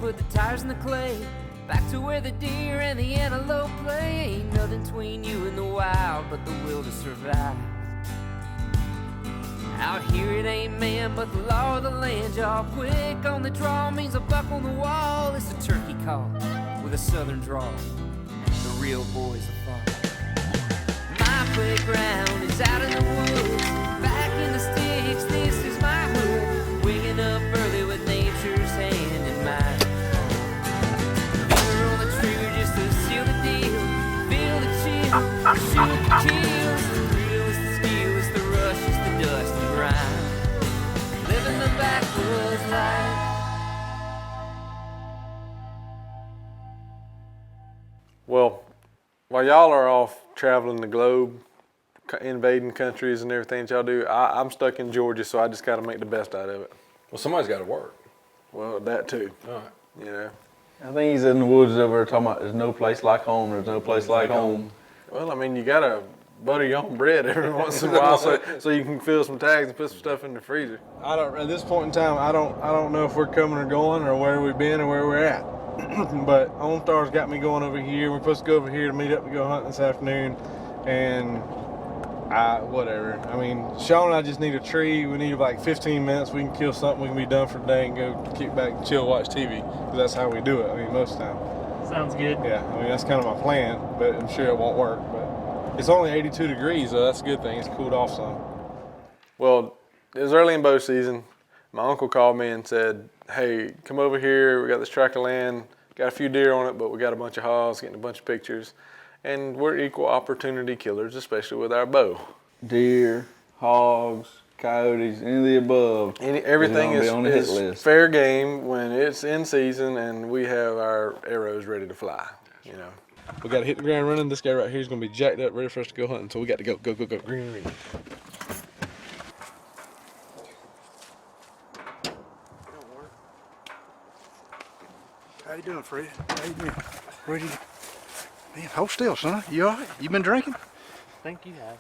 put the tires in the clay. Back to where the deer and the antelope play. Ain't nothing between you and the wild but the will to survive. Out here it ain't man but the law of the land, y'all. Quick on the draw means a buck on the wall. It's a turkey call with a southern drawl. The real boys are fall. My playground is out in the woods, back in the sticks, this is my hood. Waking up early with nature's hand in mine. Finger on the trigger just to seal the deal. Feel the chill, shoot the kill. It's the thrill, it's the skill, it's the rush, it's the dust and grime. Living the backwoods life. Well, while y'all are off traveling the globe, invading countries and everything that y'all do, I'm stuck in Georgia, so I just got to make the best out of it. Well, somebody's got to work. Well, that too. All right. You know. I think he's in the woods over there talking about there's no place like home, there's no place like home. Well, I mean, you got to butter your own bread every once in a while so you can fill some tags and put some stuff in the freezer. At this point in time, I don't know if we're coming or going or where we've been or where we're at. But OnStar's got me going over here. We're supposed to go over here to meet up to go hunting this afternoon, and whatever. I mean, Sean and I just need a tree. We need like 15 minutes. We can kill something. We can be done for the day and go kick back and chill, watch TV. Because that's how we do it. I mean, most of the time. Sounds good. Yeah, I mean, that's kind of my plan, but I'm sure it won't work. But it's only 82 degrees, so that's a good thing. It's cooled off some. Well, it was early in bow season. My uncle called me and said, hey, come over here. We got this tract of land. Got a few deer on it, but we got a bunch of hogs, getting a bunch of pictures. And we're equal opportunity killers, especially with our bow. Deer, hogs, coyotes, any of the above. Everything is on the hit is list. fair game when it's in season and we have our arrows ready to fly. You know, we got to hit the ground running. This guy right here is going to be jacked up, ready for us to go hunting. So we got to go, green. How you doing, Fred? How you doing? Ready? Man, hold still, son. You all right? You been drinking? Think you have.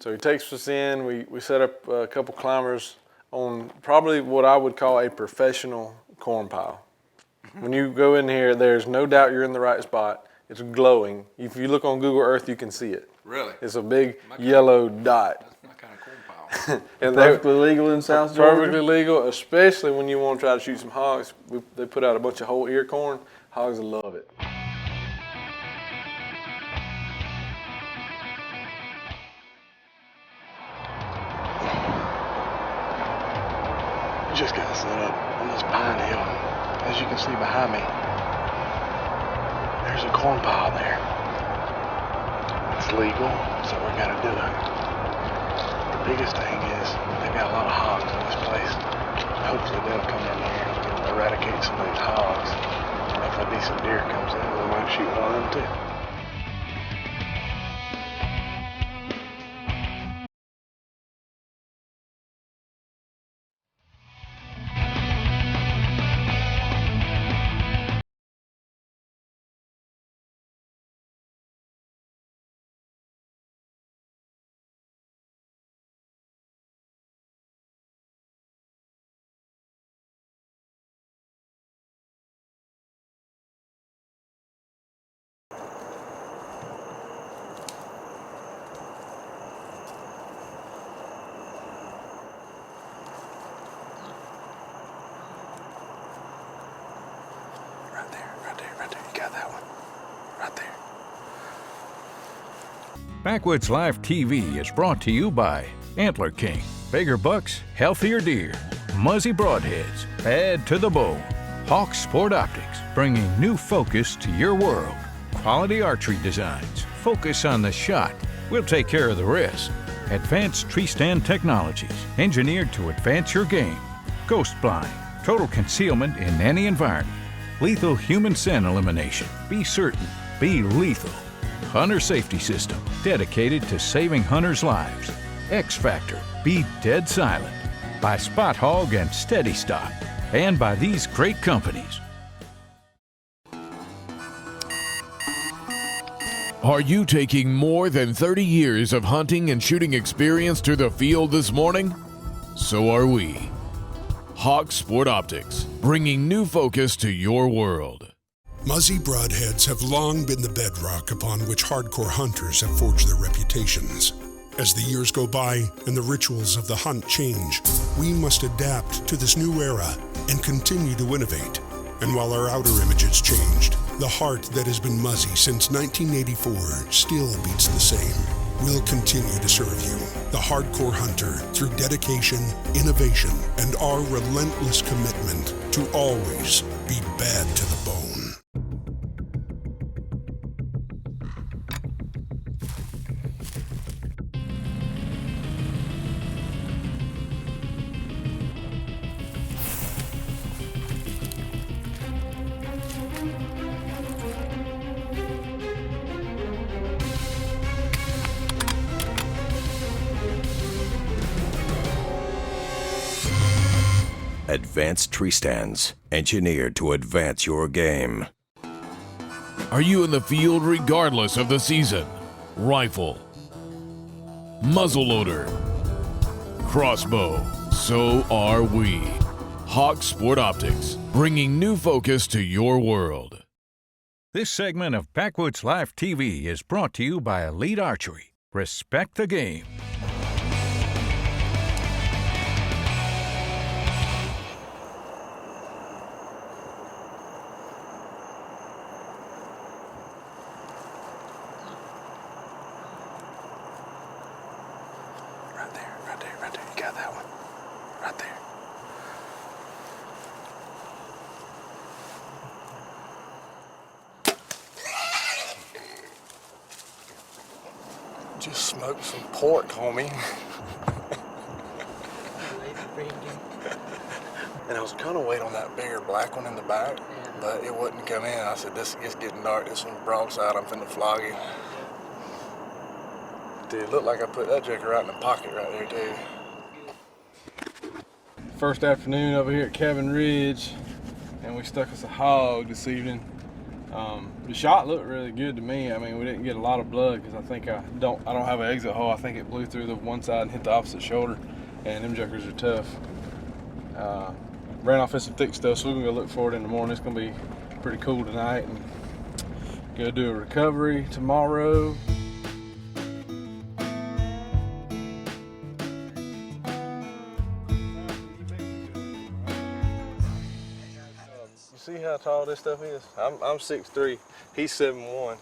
So he takes us in. We set up a couple climbers on probably what I would call a professional corn pile. When you go in here, there's no doubt you're in the right spot. It's glowing. If you look on Google Earth, you can see it. Really? It's a big yellow dot. That's my kind of corn pile. And Perfectly legal in South Georgia? Perfectly legal, especially when you want to try to shoot some hogs. They put out a bunch of whole ear corn. Hogs will love it. Just got set up on this pine hill. As you can see behind me, there's a corn pile there. It's legal, so we're gonna do it. The biggest thing is they've got a lot of hogs in this place. Hopefully they'll come in here and eradicate some of these hogs. And if a decent deer comes in, we might shoot one of them too. Right there. You got that one. Right there. Backwoods Life TV is brought to you by Antler King, bigger bucks, healthier deer, Muzzy Broadheads, add to the bow, Hawk Sport Optics, bringing new focus to your world, Quality Archery Designs, focus on the shot, we'll take care of the rest, Advanced Tree Stand Technologies, engineered to advance your game, Ghost Blind, total concealment in any environment, Lethal Human Scent Elimination, be certain, be lethal. Hunter Safety System, dedicated to saving hunters' lives. X Factor, be dead silent. By Spot Hog and Steady Stock, and by these great companies. Are you taking more than 30 years of hunting and shooting experience to the field this morning? So are we. Hawk Sport Optics, bringing new focus to your world. Muzzy broadheads have long been the bedrock upon which hardcore hunters have forged their reputations. As the years go by and the rituals of the hunt change, we must adapt to this new era and continue to innovate. And while our outer image has changed, the heart that has been Muzzy since 1984 still beats the same. We'll continue to serve you, the hardcore hunter, through dedication, innovation, and our relentless commitment to always be bad to the bone. Advanced tree stands, engineered to advance your game. Are you in the field regardless of the season? Rifle, muzzleloader, crossbow, so are we. Hawk Sport Optics, bringing new focus to your world. This segment of Backwoods Life TV is brought to you by Elite Archery. Respect the game. Right there. You got that one. Right there. Just smoked some pork, homie. And I was gonna wait on that bigger black one in the back, but it wouldn't come in. I said, it's getting dark. This one's broadside. I'm finna flog it. Dude, it looked like I put that joker right in the pocket right there, too. First afternoon over here at Cabin Ridge, and we stuck us a hog this evening. The shot looked really good to me. I mean, we didn't get a lot of blood because I think I don't have an exit hole. I think it blew through the one side and hit the opposite shoulder, and them jokers are tough. Ran off in some thick stuff, so we're gonna go look for it in the morning. It's gonna be pretty cool tonight, and go do a recovery tomorrow. See how tall this stuff is? I'm 6'3", he's 7'1".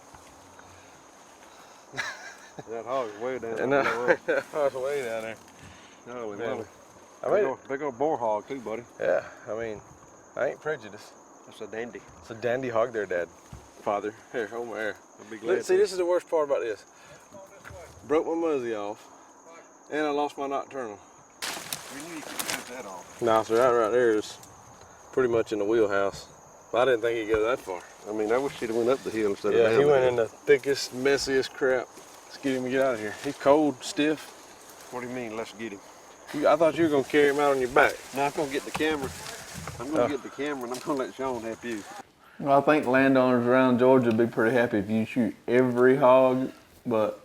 That hog's way down there. And that hog's way down there. Holy Yeah. moly. I mean, Big old boar hog too, buddy. yeah, I mean, I ain't prejudiced. That's a dandy. It's a dandy hog there, Dad. Father. Here, hold my hair. I'll be glad. Look, see, this is the worst part about this. Broke my muzzy off, and I lost my nocturnal. We knew you could cut that off. Nah, so right there is pretty much in the wheelhouse. I didn't think he'd go that far. I mean, I wish he'd have went up the hill instead of Yeah, down he the went hill. in the thickest, messiest crap. Let's get him to get out of here. He's cold, stiff. What do you mean, let's get him? I thought you were gonna carry him out on your back. Now I'm gonna get the camera. I'm gonna get the camera and I'm gonna let Sean help you. Well, I think landowners around Georgia would be pretty happy if you shoot every hog, but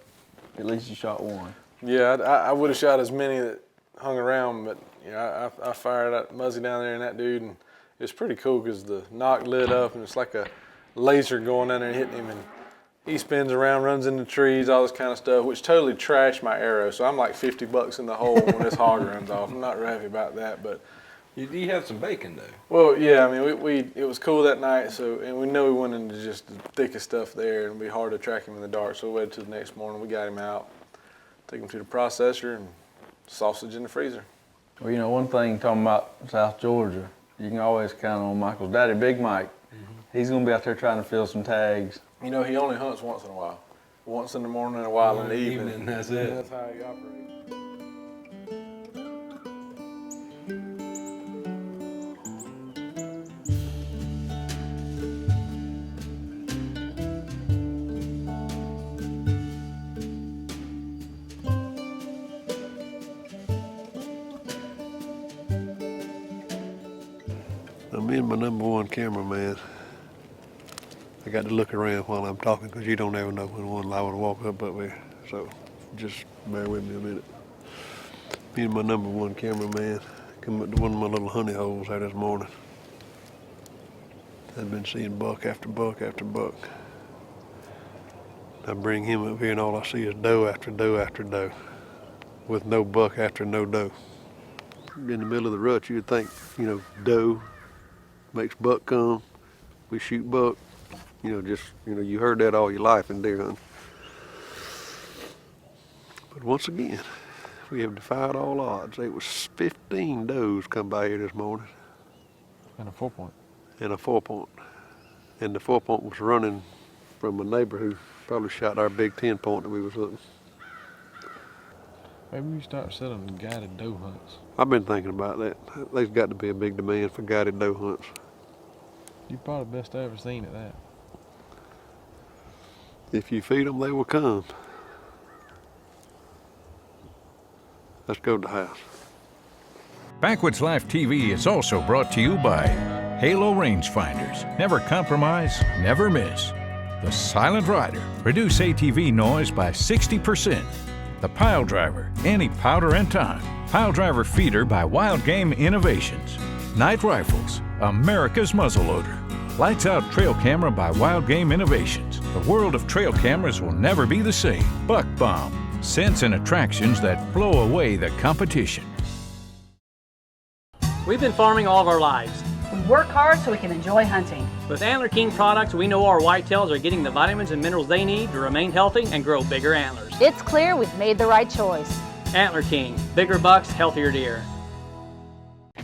at least you shot one. Yeah, I would have shot as many that hung around, but yeah, I fired that muzzy down there and that dude, and it's pretty cool because the knock lit up and it's like a laser going down there and hitting him, and he spins around, runs into trees, all this kind of stuff, which totally trashed my arrow. So I'm like $50 in the hole when this hog runs off. I'm not real happy about that, but You had some bacon though. well, yeah, I mean, it was cool that night, so, and we know we went into just the thickest stuff there, and it'd be hard to track him in the dark, so we waited till the next morning. We got him out, took him to the processor, and sausage in the freezer. Well, you know, one thing talking about South Georgia, you can always count on Michael's daddy, Big Mike. He's gonna be out there trying to fill some tags. You know, he only hunts once in a while. Once in the morning and a while in the evening. That's it. That's how he operates. I'm being my #1 cameraman. I got to look around while I'm talking because you don't ever know when one live will walk up there. So just bear with me a minute. Being my #1 cameraman, Come up to one of my little honey holes there this morning. I've been seeing buck after buck after buck. I bring him up here and all I see is doe after doe after doe, with no buck after no doe. In the middle of the rut, you'd think, doe makes buck come. We shoot buck. You heard that all your life in deer hunting. But once again, we have defied all odds. There was 15 does come by here this morning. And a 4-point. And a 4-point. And the 4-point was running from a neighbor who probably shot our big 10-point that we was looking. Maybe we start selling guided doe hunts. I've been thinking about that. There's got to be a big demand for guided doe hunts. You're probably the best I ever seen at that. If you feed them, they will come. Let's go to the house. Backwoods Life TV is also brought to you by Halo Rangefinders. Never compromise, never miss. The Silent Rider. Reduce ATV noise by 60%. The Pile Driver. Any powder and time. Pile Driver Feeder by Wild Game Innovations. Night Rifles. America's Muzzleloader. Lights Out Trail Camera by Wild Game Innovations. The world of trail cameras will never be the same. Buck Bomb. Scents and attractions that blow away the competition. We've been farming all of our lives. We work hard so we can enjoy hunting. With Antler King products, we know our whitetails are getting the vitamins and minerals they need to remain healthy and grow bigger antlers. It's clear we've made the right choice. Antler King, bigger bucks, healthier deer.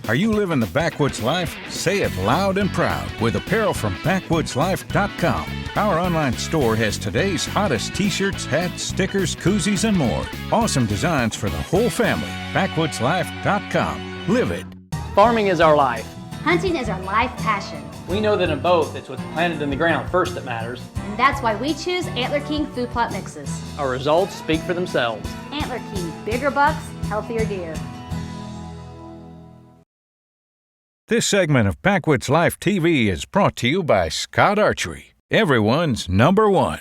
Are you living the backwoods life? Say it loud and proud with apparel from backwoodslife.com. Our online store has today's hottest t-shirts, hats, stickers, koozies, and more. Awesome designs for the whole family. Backwoodslife.com. Live it. Farming is our life. Hunting is our life passion. We know that in both, it's what's planted in the ground first that matters. And that's why we choose Antler King food plot mixes. Our results speak for themselves. Antler King, bigger bucks, healthier deer. This segment of Backwoods Life TV is brought to you by Scott Archery, everyone's number one.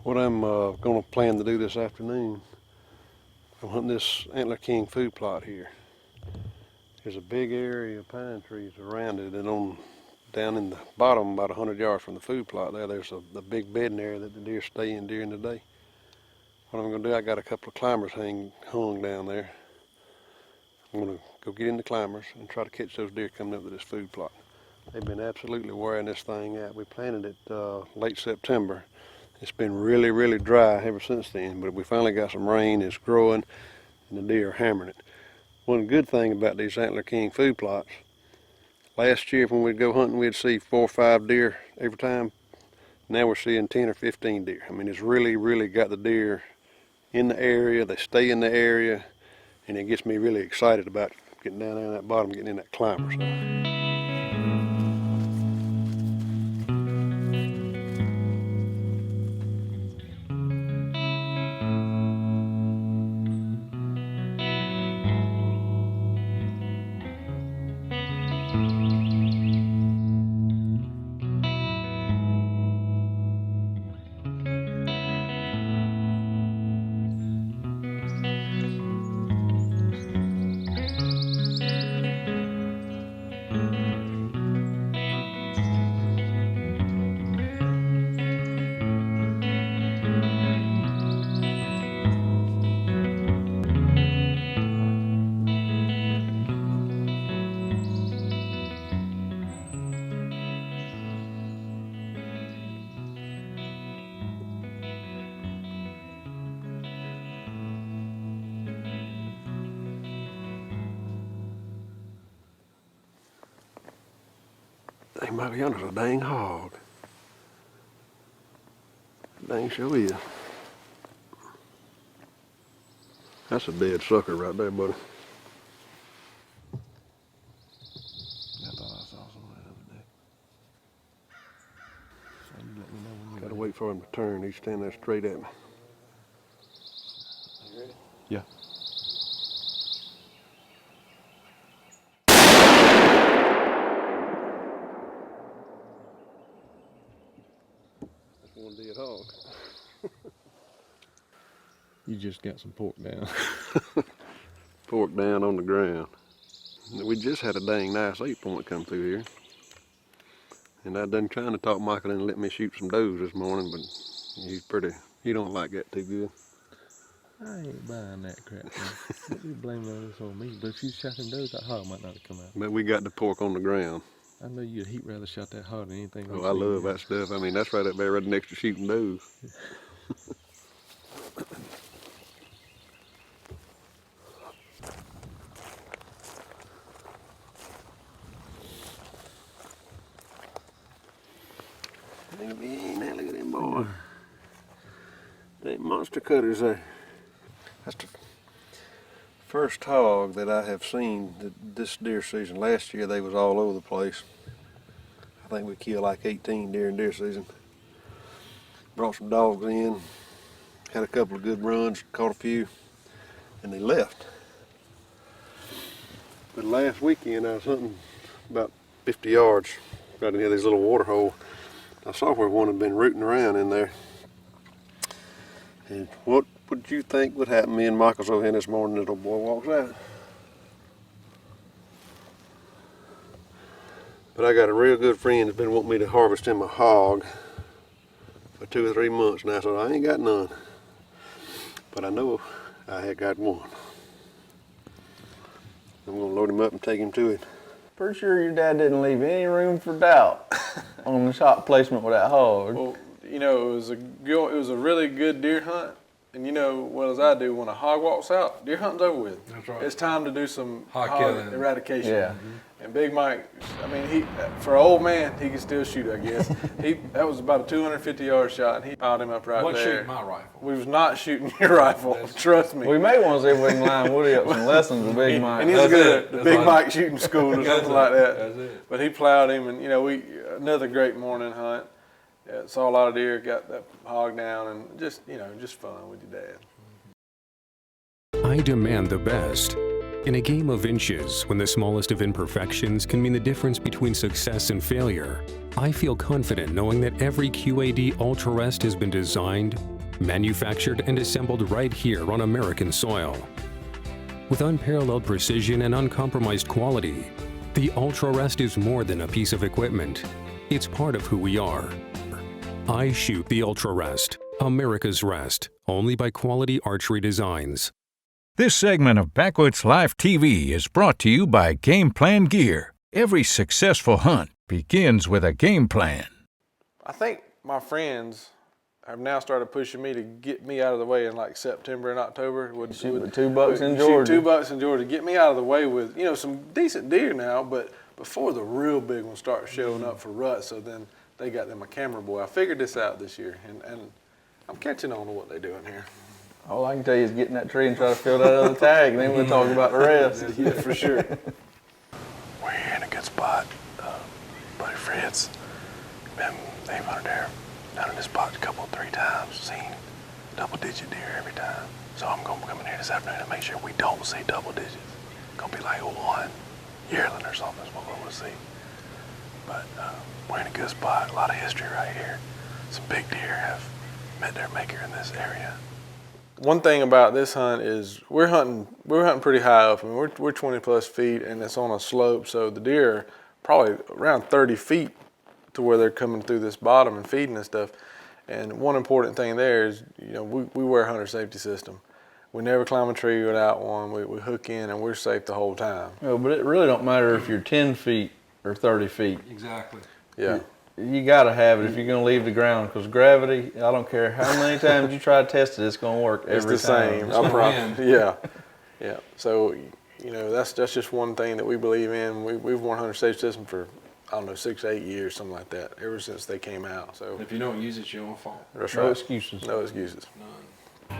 What I'm going to plan to do this afternoon, I'm hunting this Antler King food plot here. There's a big area of pine trees around it, and down in the bottom, about 100 yards from the food plot there's a big bedding area that the deer stay in during the day. What I'm going to do, I got a couple of climbers hung down there. I'm going to go get in the climbers and try to catch those deer coming up to this food plot. They've been absolutely wearing this thing out. We planted it late September. It's been really, really dry ever since then, but we finally got some rain, it's growing, and the deer are hammering it. One good thing about these Antler King food plots, last year when we'd go hunting, we'd see 4 or 5 deer every time. Now we're seeing 10 or 15 deer. I mean, it's really, really got the deer in the area, they stay in the area, and it gets me really excited about getting down there in that bottom, getting in that climber stuff. Dang, Michael, yonder's a dang hog. Dang sure is. That's a dead sucker right there, buddy. I thought I saw somebody the other day. So you let me know when Gotta wait for him to turn. He's standing there straight at me. You ready? Yeah. That's one dead hog. You just got some pork down. Pork down on the ground. We just had a dang nice 8-point come through here. And I done trying to talk Michael into let me shoot some does this morning, but he don't like that too good. I ain't buying that crap, man. You blame all this on me, but if you shot them does, that hog might not have come out. But we got the pork on the ground. I know you'd heat rather shot that hog than anything else. Oh, I love that stuff. I mean, that's right up there, right next to shooting does. Look at them boy. They monster cutters there. That's the first hog that I have seen this deer season. Last year they was all over the place. I think we killed like 18 deer in deer season. Brought some dogs in, had a couple of good runs, caught a few, and they left. But last weekend I was hunting about 50 yards right in here, this little water hole. I saw where one had been rooting around in there. And what would you think would happen? Me and Michael's over here this morning, little boy walks out. But I got a real good friend that's been wanting me to harvest him a hog for 2 or 3 months now, so I ain't got none. But I know I had got one. I'm gonna load him up and take him to it. Pretty sure your dad didn't leave any room for doubt on the shot placement with that hog. Well, you know, it was a really good deer hunt. And you know, well as I do, when a hog walks out, deer hunting's over with. That's right. It's time to do some Hog hog killing. eradication. Yeah. And Big Mike, I mean, for an old man, he can still shoot, I guess. That was about a 250-yard shot, and he piled him up right Wasn't there. shooting my rifle. We was not shooting your rifle, trust me. We may want to see if we can line Woody up some lessons with Big Mike. And he's good at the Big right. Mike shooting school or something like that. That's it. But he plowed him, and you know, another great morning hunt. Saw a lot of deer, got that hog down, and just fun with your dad. I demand the best. In a game of inches, when the smallest of imperfections can mean the difference between success and failure, I feel confident knowing that every QAD Ultra Rest has been designed, manufactured, and assembled right here on American soil. With unparalleled precision and uncompromised quality, the Ultra Rest is more than a piece of equipment. It's part of who we are. I shoot the Ultra Rest, America's Rest, only by Quality Archery Designs. This segment of Backwoods Life TV is brought to you by Game Plan Gear. Every successful hunt begins with a game plan. I think my friends have now started pushing me to get me out of the way in like September and October. Shoot with 2 bucks in Georgia. Shoot 2 bucks in Georgia. Get me out of the way with, some decent deer now, but before the real big ones start showing up for rut, so then they got them a camera boy. I figured this out this year, and I'm catching on to what they're doing here. All I can tell you is get in that tree and try to fill that other tag, and then we'll talk about the rest. Yeah, for sure. We're here in a good spot. Buddy Fred's they've hunted there down in this spot 3 times, seen double-digit deer every time. So I'm gonna come in here this afternoon and make sure we don't see double digits. Gonna be like one yearling or something is what we're gonna see. But we're in a good spot. A lot of history right here. Some big deer have met their maker in this area. One thing about this hunt is we're hunting pretty high up. I mean, we're 20 plus feet, and it's on a slope, so the deer are probably around 30 feet to where they're coming through this bottom and feeding and stuff. And one important thing there is, we wear a hunter safety system. We never climb a tree without one. We hook in, and we're safe the whole time. Well, but it really don't matter if you're 10 feet or 30 feet. Exactly. Yeah. You got to have it if you're going to leave the ground, because gravity, I don't care how many times you try to test it, it's going to work every time. It's the same. Yeah. So, that's just one thing that we believe in. We've worn hunter safety system for, 6 to 8 years, something like that, ever since they came out. So if you don't use it, you're on fault. That's no right. excuses. No excuses. None.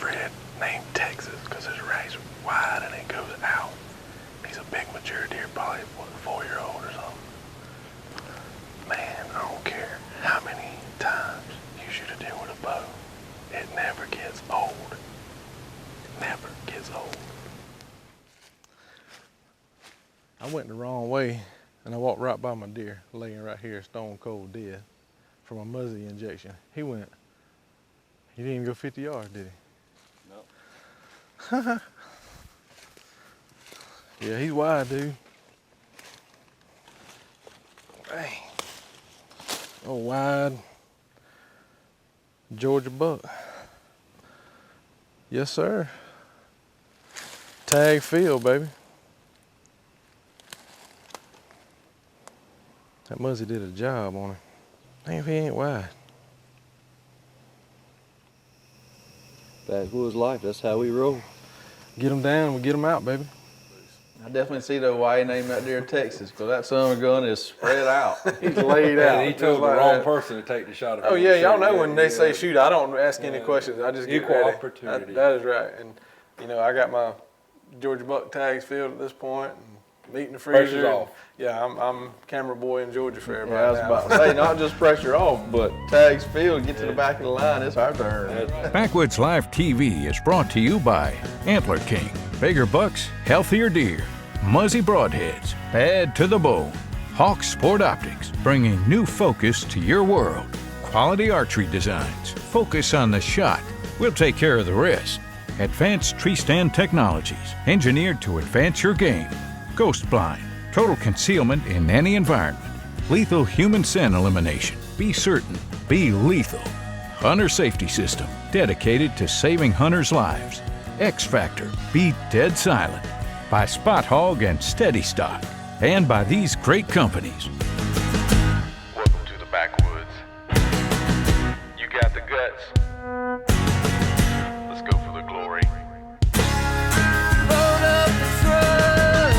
Fred named Texas because his race wide and it goes out. He's a big mature deer, probably what, 4-year-old or something. Man, I don't care how many times you shoot a deer with a bow, it never gets old. It never gets old. I went the wrong way and I walked right by my deer, laying right here, stone cold dead from a muzzy injection. He didn't even go 50 yards, did he? No. Yeah, he's wide, dude. Dang. Oh, wide Georgia buck. Yes, sir. Tag field, baby. That muzzy did a job on him. Damn, if he ain't wide. Backwoods Life, that's how we roll. Get him down, we get him out, baby. I definitely see though why he named that deer Texas, because that son of a gun is spread out. He's laid out. And he told the wrong person to take the shot. Oh yeah, y'all know when they say shoot, I don't ask any questions. I just get equal ready. opportunity. That is right. And you know, I got my Georgia buck tags filled at this point, and meat in the freezer. Pressure's off. Yeah, I'm camera boy in Georgia for everybody. Yeah, I was about to say, not just pressure off, but tags filled, get to the back of the line, it's our turn. Backwoods Life TV is brought to you by Antler King. Bigger bucks, healthier deer. Muzzy broadheads, bad to the bone. Hawk Sport Optics, bringing new focus to your world. Quality archery designs. Focus on the shot. We'll take care of the rest. Advanced tree stand technologies, engineered to advance your game. Ghost blind, total concealment in any environment. Lethal human scent elimination. Be certain, be lethal. Hunter safety system, dedicated to saving hunters' lives. X Factor, be dead silent. By Spot Hog and Steady Stock, and by these great companies. Welcome to the backwoods. You got the guts. Let's go for the glory. Load up the truck.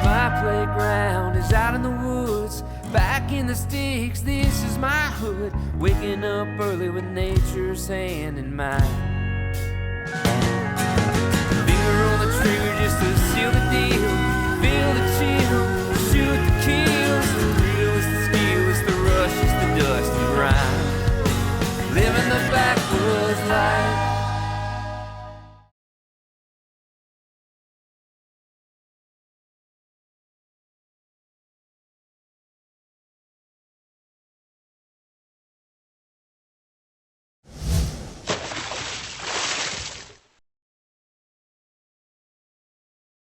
My playground is out in the woods, back in the sticks, this is my hood. Waking up early with nature's hand in mine.